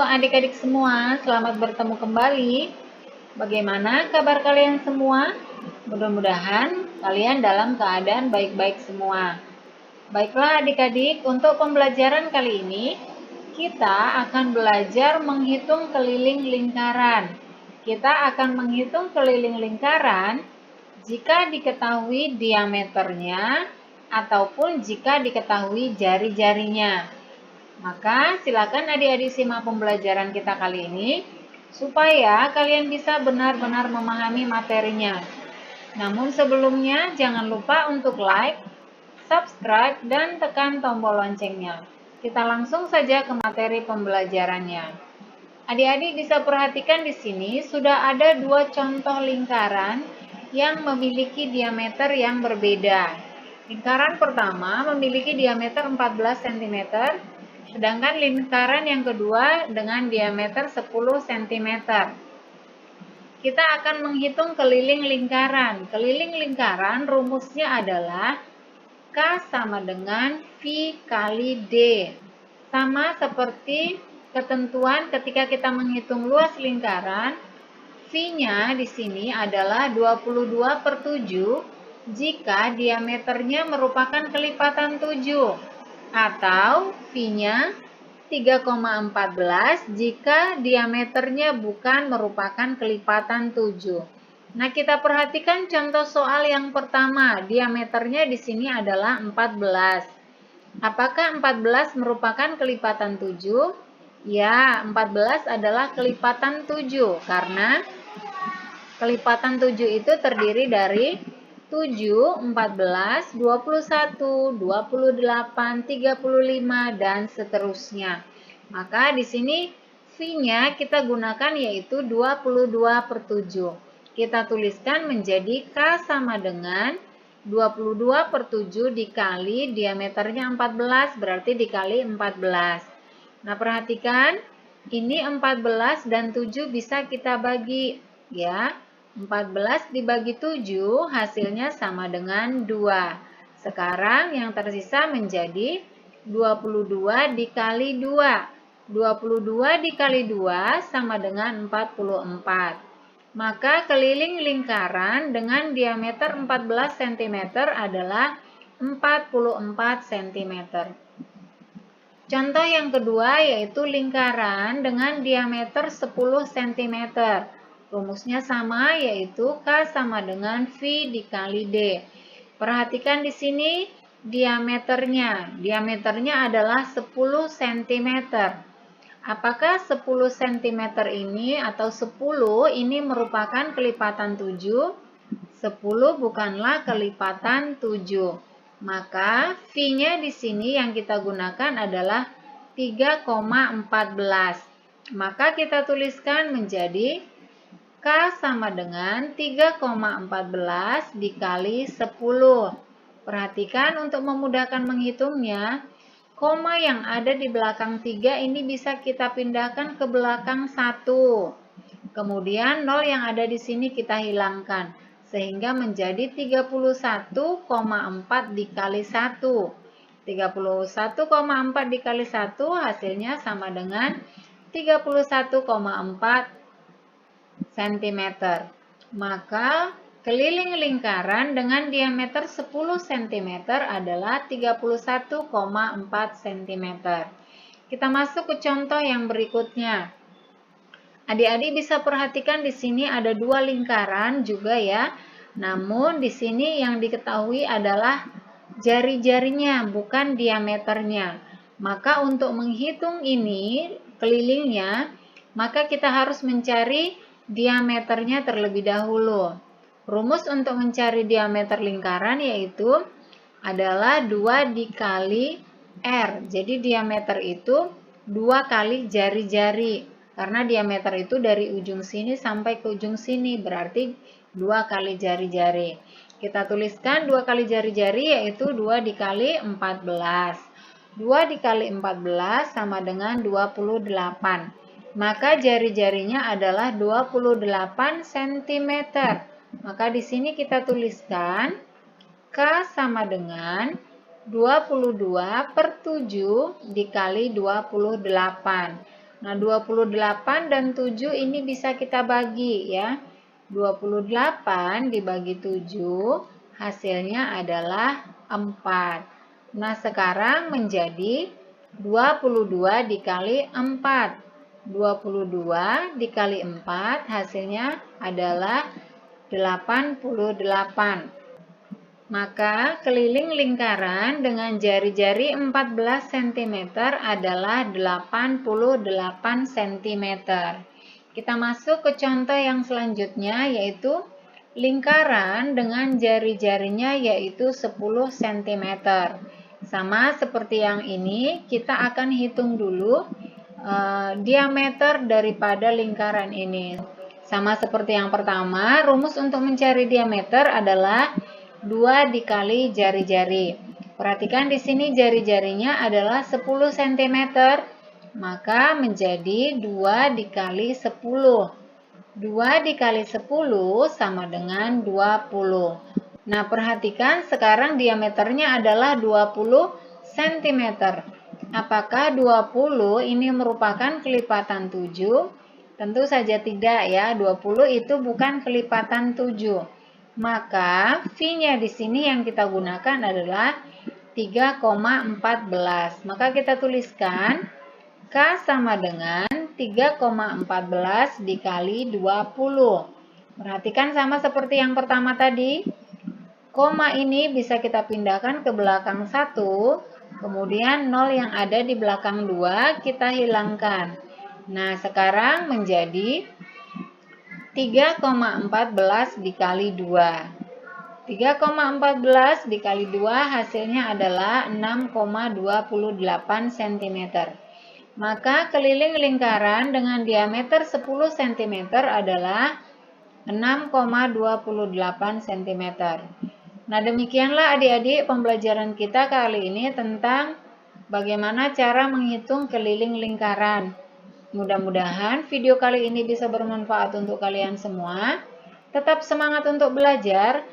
adik-adik semua, selamat bertemu kembali. Bagaimana kabar kalian semua? Mudah-mudahan kalian dalam keadaan baik-baik semua. Baiklah adik-adik, untuk pembelajaran kali ini kita akan belajar menghitung keliling lingkaran. Kita akan menghitung keliling lingkaran jika diketahui diameternya ataupun jika diketahui jari-jarinya. Maka silakan adik-adik simak pembelajaran kita kali ini supaya kalian bisa benar-benar memahami materinya. Namun sebelumnya jangan lupa untuk like, subscribe, dan tekan tombol loncengnya. Kita langsung saja ke materi pembelajarannya. Adik-adik bisa perhatikan di sini sudah ada dua contoh lingkaran yang memiliki diameter yang berbeda. Lingkaran pertama memiliki diameter 14 cm, sedangkan lingkaran yang kedua dengan diameter 10 cm. Kita akan menghitung keliling lingkaran. Keliling lingkaran rumusnya adalah K sama dengan V kali D. Sama seperti ketentuan ketika kita menghitung luas lingkaran, V-nya di sini adalah 22/7 jika diameternya merupakan kelipatan 7, atau V-nya 3,14 jika diameternya bukan merupakan kelipatan 7. Nah, kita perhatikan contoh soal yang pertama. Diameternya di sini adalah 14. Apakah 14 merupakan kelipatan 7? Ya, 14 adalah kelipatan 7 karena kelipatan 7 itu terdiri dari 7, 14, 21, 28, 35, dan seterusnya. Maka di sini V-nya kita gunakan yaitu 22/7. Kita tuliskan menjadi K sama dengan 22/7 dikali diameternya 14, berarti dikali 14. Nah, perhatikan, ini 14 dan 7 bisa kita bagi, ya. 14 dibagi 7 hasilnya sama dengan 2. Sekarang yang tersisa menjadi 22 dikali 2. 22 dikali 2 sama dengan 44. Maka keliling lingkaran dengan diameter 14 cm adalah 44 cm. Contoh yang kedua yaitu lingkaran dengan diameter 10 cm. Rumusnya sama, yaitu K sama dengan V dikali D. Perhatikan di sini diameternya. Diameternya adalah 10 cm. Apakah 10 cm ini atau 10 ini merupakan kelipatan 7? 10 bukanlah kelipatan 7. Maka V-nya di sini yang kita gunakan adalah 3,14. Maka kita tuliskan menjadi K sama dengan 3,14 dikali 10. Perhatikan untuk memudahkan menghitungnya, koma yang ada di belakang 3 ini bisa kita pindahkan ke belakang 1. Kemudian 0 yang ada di sini kita hilangkan, sehingga menjadi 31,4 dikali 1. 31,4 dikali 1 hasilnya sama dengan 31,4 cm. Maka keliling lingkaran dengan diameter 10 cm adalah 31,4 cm. Kita masuk ke contoh yang berikutnya. Adik-adik bisa perhatikan di sini ada dua lingkaran juga ya. Namun di sini yang diketahui adalah jari-jarinya, bukan diameternya. Maka untuk menghitung ini kelilingnya, maka kita harus mencari diameternya terlebih dahulu. Rumus untuk mencari diameter lingkaran yaitu adalah 2 dikali R. Jadi diameter itu 2 kali jari-jari. Karena diameter itu dari ujung sini sampai ke ujung sini, berarti 2 kali jari-jari. Kita tuliskan 2 kali jari-jari yaitu 2 dikali 14. 2 dikali 14 sama dengan 28. Maka jari-jarinya adalah 28 cm. Maka di sini kita tuliskan K sama dengan 22/7 dikali 28. Nah, 28 dan 7 ini bisa kita bagi ya. 28 dibagi 7 hasilnya adalah 4. Nah, sekarang menjadi 22 dikali 4. 22 dikali 4 hasilnya adalah 88. Maka keliling lingkaran dengan jari-jari 14 cm adalah 88 cm. Kita masuk ke contoh yang selanjutnya, yaitu lingkaran dengan jari-jarinya yaitu 10 cm. Sama seperti yang ini, kita akan hitung dulu diameter daripada lingkaran ini. Sama seperti yang pertama, rumus untuk mencari diameter adalah 2 dikali jari-jari. Perhatikan di sini jari-jarinya adalah 10 cm. Maka menjadi 2 dikali 10. 2 dikali 10 sama dengan 20. Nah, perhatikan sekarang diameternya adalah 20 cm. Apakah 20 ini merupakan kelipatan 7? Tentu saja tidak ya, 20 itu bukan kelipatan 7. Maka V-nya di sini yang kita gunakan adalah 3,14. Maka kita tuliskan K sama dengan 3,14 dikali 20. Perhatikan sama seperti yang pertama tadi. Koma ini bisa kita pindahkan ke belakang 1. Kemudian 0 yang ada di belakang 2 kita hilangkan. Nah, sekarang menjadi 3,14 dikali 2. 3,14 dikali 2 hasilnya adalah 6,28 cm. Maka keliling lingkaran dengan diameter 10 cm adalah 6,28 cm. Nah, demikianlah adik-adik pembelajaran kita kali ini tentang bagaimana cara menghitung keliling lingkaran. Mudah-mudahan video kali ini bisa bermanfaat untuk kalian semua. Tetap semangat untuk belajar.